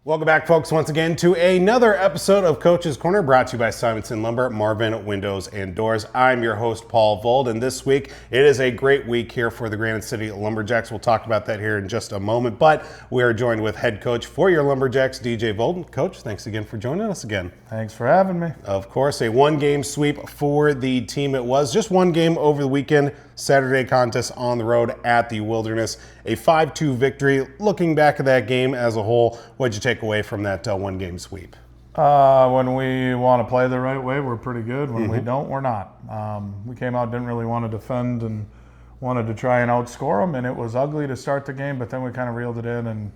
Welcome back, folks, once again to another episode of Coach's Corner, brought to you by Simonson Lumber, Marvin Windows and Doors. I'm your host, Paul Vold, and this week it is a great week here for the Granite City Lumberjacks. We'll talk about that here in just a moment, but we are joined with head coach for your Lumberjacks, DJ Vold. Coach, thanks again for joining us again. Thanks for having me. Of course, a one-game sweep for the team. It was just one game over the weekend. Saturday contest on the road at the Wilderness. A 5-2 victory. Looking back at that game as a whole, what did you take away from that one-game sweep? When we want to play the right way, we're pretty good. When we don't, we're not. We came out, didn't really want to defend and wanted to try and outscore them, and it was ugly to start the game, but then we kind of reeled it in and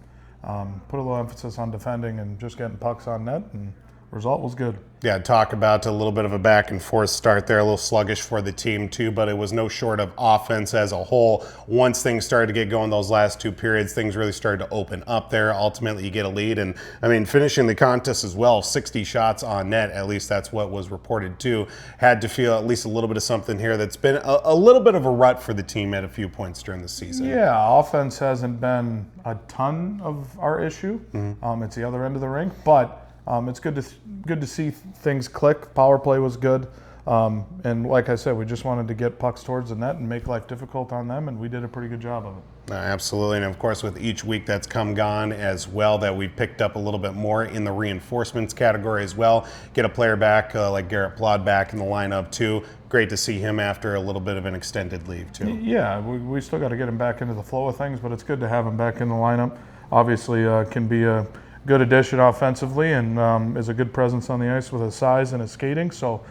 put a little emphasis on defending and just getting pucks on net, and the result was good. Yeah, talk about a little bit of a back and forth start there, a little sluggish for the team too, but it was no short of offense as a whole. Once things started to get going those last two periods, things really started to open up there. Ultimately, you get a lead, and I mean, finishing the contest as well, 60 shots on net, at least that's what was reported too. Had to feel at least a little bit of something here that's been a little bit of a rut for the team at a few points during the season. Yeah, offense hasn't been a ton of our issue. It's the other end of the rink, but it's good to see things click. Power play was good. And like I said, we just wanted to get pucks towards the net and make life difficult on them, and we did a pretty good job of it. Absolutely, and of course with each week that's come gone as well, that we've picked up a little bit more in the reinforcements category as well. Get a player back like Garrett Plod back in the lineup too. Great to see him after a little bit of an extended leave too. Yeah, we still got to get him back into the flow of things, but it's good to have him back in the lineup. Obviously can be a good addition offensively and is a good presence on the ice with his size and his skating. So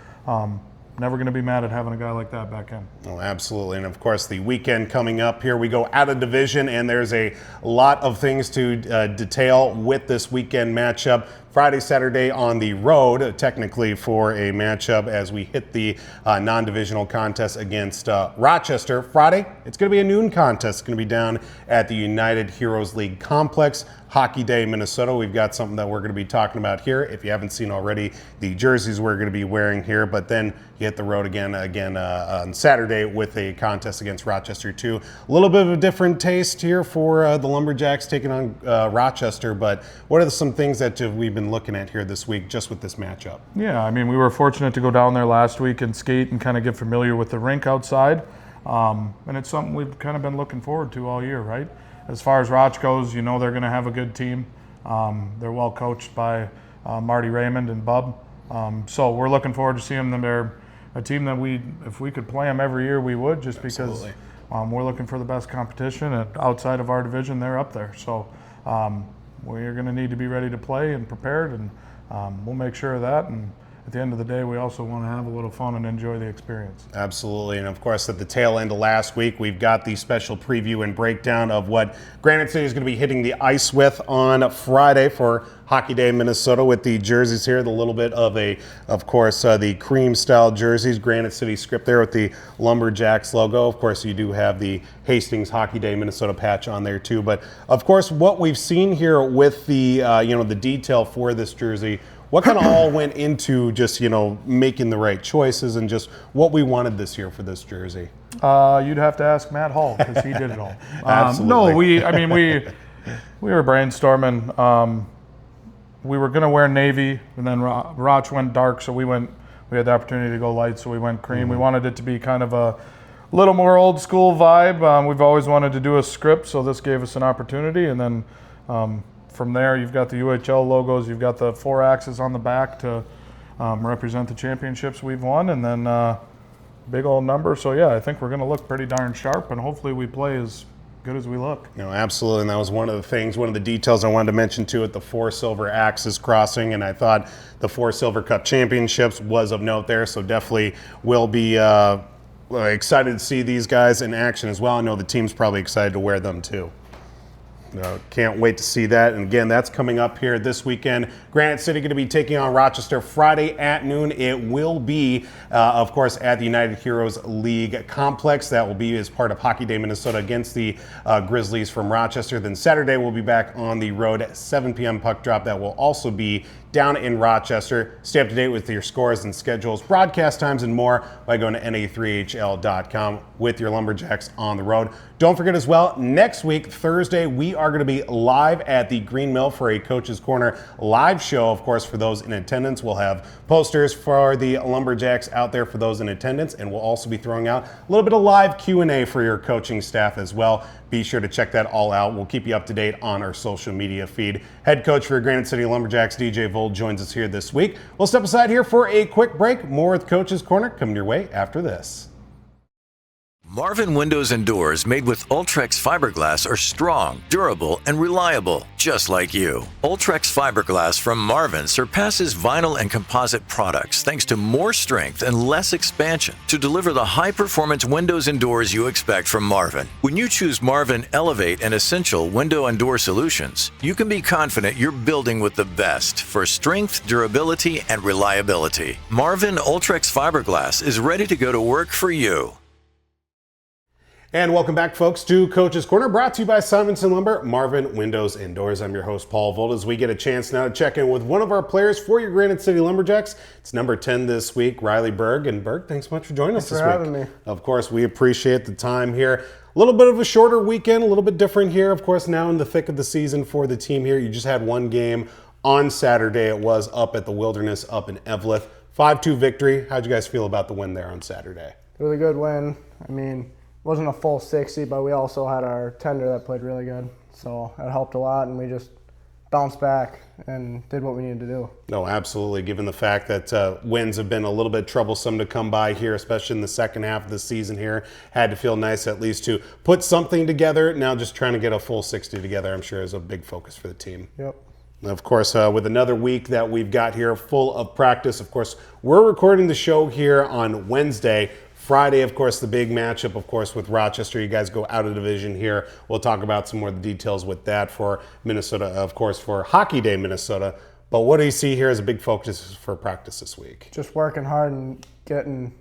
never going to be mad at having a guy like that back in. Oh, absolutely. And of course, the weekend coming up here, we go out of division, and there's a lot of things to detail with this weekend matchup. Friday, Saturday on the road, technically for a matchup as we hit the non-divisional contest against Rochester. Friday, it's going to be a noon contest. It's going to be down at the United Heroes League Complex. Hockey Day, Minnesota. We've got something that we're going to be talking about here. If you haven't seen already, the jerseys we're going to be wearing here, but then you hit the road again on Saturday with a contest against Rochester too. A little bit of a different taste here for the Lumberjacks taking on Rochester, but what are some things that we've been looking at here this week just with this matchup? Yeah, I mean, we were fortunate to go down there last week and skate and kind of get familiar with the rink outside, and it's something we've kind of been looking forward to all year, right? As far as Roch goes, you know they're going to have a good team. They're well coached by Marty Raymond and Bub. So we're looking forward to seeing them. They're a team that if we could play them every year, we would, just because we're looking for the best competition. And outside of our division, they're up there. So we're going to need to be ready to play and prepared, and we'll make sure of that. And at the end of the day, we also want to have a little fun and enjoy the experience. Absolutely. And of course, at the tail end of last week, we've got the special preview and breakdown of what Granite City is going to be hitting the ice with on Friday for Hockey Day, Minnesota, with the jerseys here. The little bit of the cream style jerseys, Granite City script there with the Lumberjacks logo. Of course, you do have the Hastings Hockey Day, Minnesota patch on there too. But of course, what we've seen here with the the detail for this jersey, what kind of all went into just, making the right choices and just what we wanted this year for this jersey? You'd have to ask Matt Hall, because he did it all. Absolutely. We were brainstorming. We were going to wear navy, and then Roch went dark, so we had the opportunity to go light, so we went cream. We wanted it to be kind of a little more old school vibe. We've always wanted to do a script, so this gave us an opportunity, and then from there, you've got the UHL logos, you've got the 4 axes on the back to represent the championships we've won, and then big old number. So yeah, I think we're going to look pretty darn sharp, and hopefully we play as good as we look. Absolutely, and that was one of the details I wanted to mention too, at the 4 silver axes crossing, and I thought the 4 Silver Cup championships was of note there, so definitely will be excited to see these guys in action as well. I know the team's probably excited to wear them too. Can't wait to see that. And again, that's coming up here this weekend. Granite City going to be taking on Rochester Friday at noon. It will be, of course, at the United Heroes League Complex. That will be as part of Hockey Day Minnesota against the Grizzlies from Rochester. Then Saturday we'll be back on the road at 7 p.m. puck drop. That will also be down in Rochester. Stay up to date with your scores and schedules, broadcast times, and more by going to na3hl.com with your Lumberjacks on the road. Don't forget as well, next week, Thursday, we are going to be live at the Green Mill for a Coach's Corner live show. Of course, for those in attendance, we'll have posters for the Lumberjacks out there for those in attendance, and we'll also be throwing out a little bit of live Q&A for your coaching staff as well. Be sure to check that all out. We'll keep you up to date on our social media feed. Head coach for Granite City Lumberjacks, DJ Vold, joins us here this week. We'll step aside here for a quick break. More with Coach's Corner coming your way after this. Marvin windows and doors made with Ultrex fiberglass are strong, durable, and reliable, just like you. Ultrex fiberglass from Marvin surpasses vinyl and composite products thanks to more strength and less expansion to deliver the high-performance windows and doors you expect from Marvin. When you choose Marvin Elevate and Essential window and door solutions, you can be confident you're building with the best for strength, durability, and reliability. Marvin Ultrex fiberglass is ready to go to work for you. And welcome back, folks, to Coach's Corner, brought to you by Simonson Lumber, Marvin Windows and Doors. I'm your host, Paul Vold, as we get a chance now to check in with one of our players for your Granite City Lumberjacks. It's number 10 this week, Riley Berg. And Berg, thanks so much for joining us this week. Thanks for having me. Of course, we appreciate the time here. A little bit of a shorter weekend, a little bit different here. Of course, now in the thick of the season for the team here. You just had one game on Saturday. It was up at the Wilderness up in Eveleth. 5-2 victory. How'd you guys feel about the win there on Saturday? Really good win. I mean, wasn't a full 60, but we also had our tender that played really good. So it helped a lot, and we just bounced back and did what we needed to do. No, absolutely. Given the fact that wins have been a little bit troublesome to come by here, especially in the second half of the season here, had to feel nice at least to put something together. Now just trying to get a full 60 together, I'm sure, is a big focus for the team. Yep. Of course, with another week that we've got here full of practice, of course, we're recording the show here on Wednesday. Friday, of course, the big matchup, of course, with Rochester. You guys go out of division here. We'll talk about some more of the details with that for Minnesota, of course, for Hockey Day, Minnesota. But what do you see here as a big focus for practice this week? Just working hard and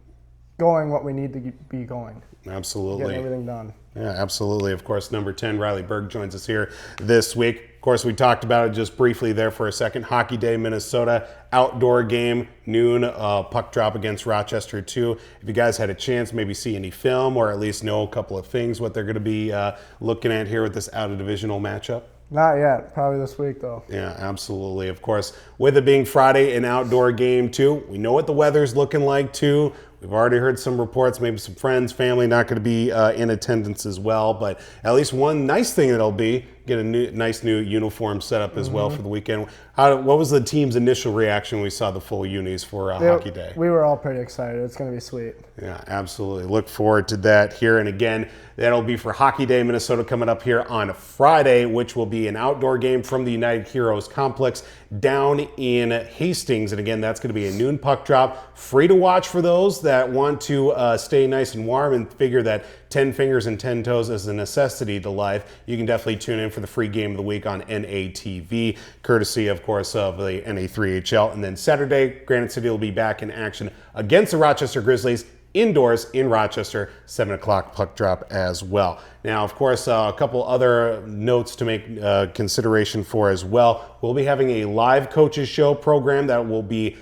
going what we need to be going. Absolutely. Getting everything done. Yeah, absolutely. Of course, number 10, Riley Berg, joins us here this week. Of course, we talked about it just briefly there for a second. Hockey Day, Minnesota, outdoor game, noon, puck drop against Rochester 2. If you guys had a chance, maybe see any film or at least know a couple of things, what they're going to be looking at here with this out-of-divisional matchup? Not yet. Probably this week, though. Yeah, absolutely. Of course, with it being Friday, an outdoor game, too. We know what the weather's looking like, too. We've already heard some reports, maybe some friends, family not going to be in attendance as well. But at least one nice thing that'll be, get a nice new uniform set up as well for the weekend. What was the team's initial reaction when we saw the full unis for Hockey Day? We were all pretty excited. It's going to be sweet. Yeah, absolutely. Look forward to that here. And again, that'll be for Hockey Day, Minnesota, coming up here on Friday, which will be an outdoor game from the United Heroes Complex down in Hastings. And again, that's going to be a noon puck drop. Free to watch for those that want to stay nice and warm and figure that 10 fingers and 10 toes is a necessity to life. You can definitely tune in for the free game of the week on NATV, courtesy, of course, of the NA3HL. And then Saturday, Granite City will be back in action against the Rochester Grizzlies indoors in Rochester, 7 o'clock puck drop as well. Now, of course, a couple other notes to make consideration for as well. We'll be having a live coaches show program that will be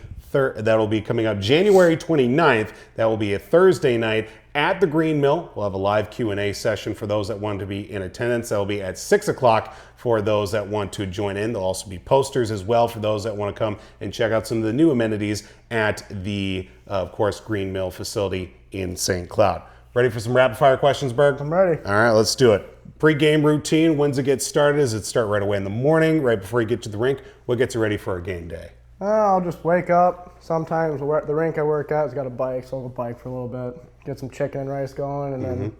coming up January 29th. That will be a Thursday night at the Green Mill. We'll have a live Q&A session for those that want to be in attendance. That will be at 6 o'clock for those that want to join in. There'll also be posters as well for those that want to come and check out some of the new amenities at the, of course, Green Mill facility in St. Cloud. Ready for some rapid fire questions, Berg? I'm ready. All right, let's do it. Pre-game routine, when's it get started? Does it start right away in the morning, right before you get to the rink? What gets you ready for a game day? I'll just wake up. Sometimes the rink I work at has got a bike, so I'll go bike for a little bit, get some chicken and rice going, and then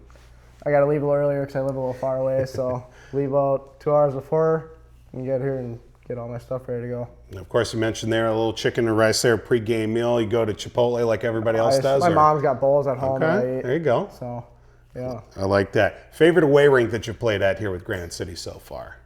I got to leave a little earlier because I live a little far away, so leave about 2 hours before and get here and get all my stuff ready to go. And of course, you mentioned there a little chicken and rice there, pre-game meal. You go to Chipotle like everybody else does? My mom's got bowls at home that I eat. There you go. So, yeah. I like that. Favorite away rink that you played at here with Granite City so far?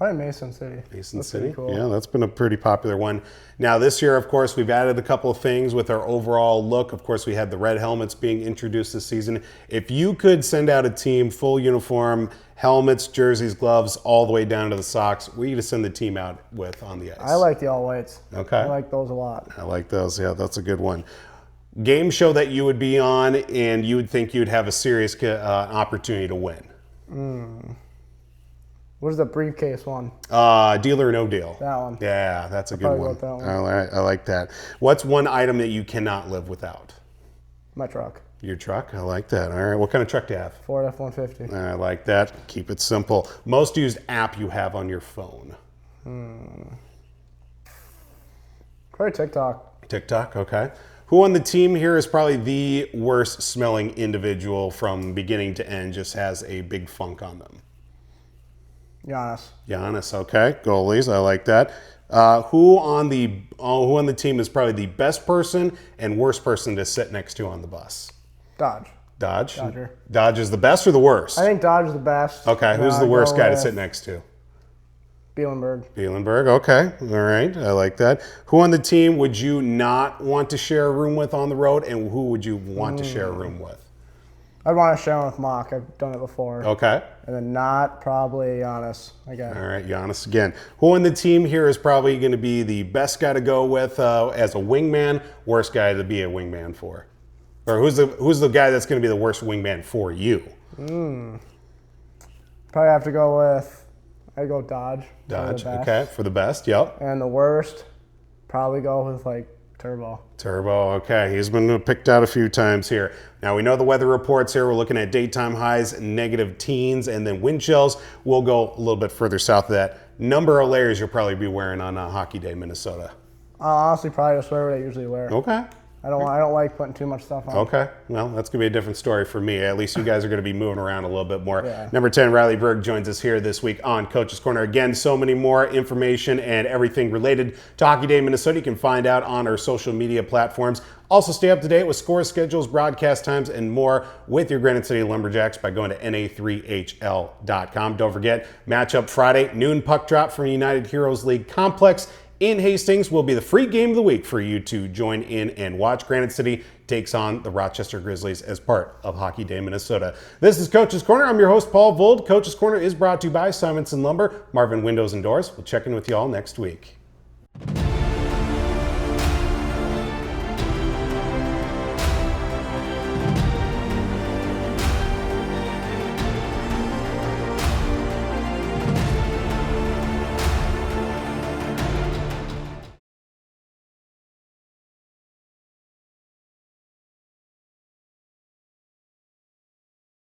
Probably Mason City. Mason That's City. pretty cool. Yeah, that's been a pretty popular one. Now this year, of course, we've added a couple of things with our overall look. Of course, we had the red helmets being introduced this season. If you could send out a team, full uniform, helmets, jerseys, gloves, all the way down to the socks, what are you to send the team out with on the ice? I like the all whites. Okay. I like those a lot. I like those. Yeah, that's a good one. Game show that you would be on and you would think you'd have a serious opportunity to win. What is the briefcase one? Deal or No Deal. That one. Yeah, that's a good probably one. go with that one. I like that. What's one item that you cannot live without? My truck. Your truck? I like that. All right. What kind of truck do you have? Ford F-150. I like that. Keep it simple. Most used app you have on your phone? Probably TikTok. TikTok, okay. Who on the team here is probably the worst smelling individual from beginning to end, just has a big funk on them? Giannis. Giannis, okay. Goalies, I like that. Who on the team is probably the best person and worst person to sit next to on the bus? Dodge. Dodge? Dodger. Dodge is the best or the worst? I think Dodge is the best. Okay, who's the worst guy to sit next to? Berg. Okay. All right. I like that. Who on the team would you not want to share a room with on the road, and who would you want to share a room with? I'd want to share one with Mock. I've done it before. Okay. And then not probably Giannis again. All right, Giannis again. Who on the team here is probably going to be the best guy to go with as a wingman, worst guy to be a wingman for? Or who's the guy that's going to be the worst wingman for you? Probably have to go with, I'd go Dodge. Dodge, okay, for the best, yep. And the worst, probably go with like Turbo. Turbo, okay. He's been picked out a few times here. Now we know the weather reports here. We're looking at daytime highs, negative teens, and then wind chills. We'll go a little bit further south of that. Number of layers you'll probably be wearing on Hockey Day, Minnesota. I'll honestly probably just wear what I usually wear. Okay. I don't like putting too much stuff on. Okay. Well, that's going to be a different story for me. At least you guys are going to be moving around a little bit more. Yeah. Number 10, Riley Berg joins us here this week on Coach's Corner. Again, so many more information and everything related to Hockey Day Minnesota you can find out on our social media platforms. Also, stay up to date with score schedules, broadcast times, and more with your Granite City Lumberjacks by going to na3hl.com. Don't forget, matchup Friday, noon puck drop from United Heroes League Complex in Hastings will be the free game of the week for you to join in and watch. Granite City takes on the Rochester Grizzlies as part of Hockey Day Minnesota. This is Coach's Corner. I'm your host, Paul Vold. Coach's Corner is brought to you by Simonson Lumber, Marvin Windows and Doors. We'll check in with you all next week.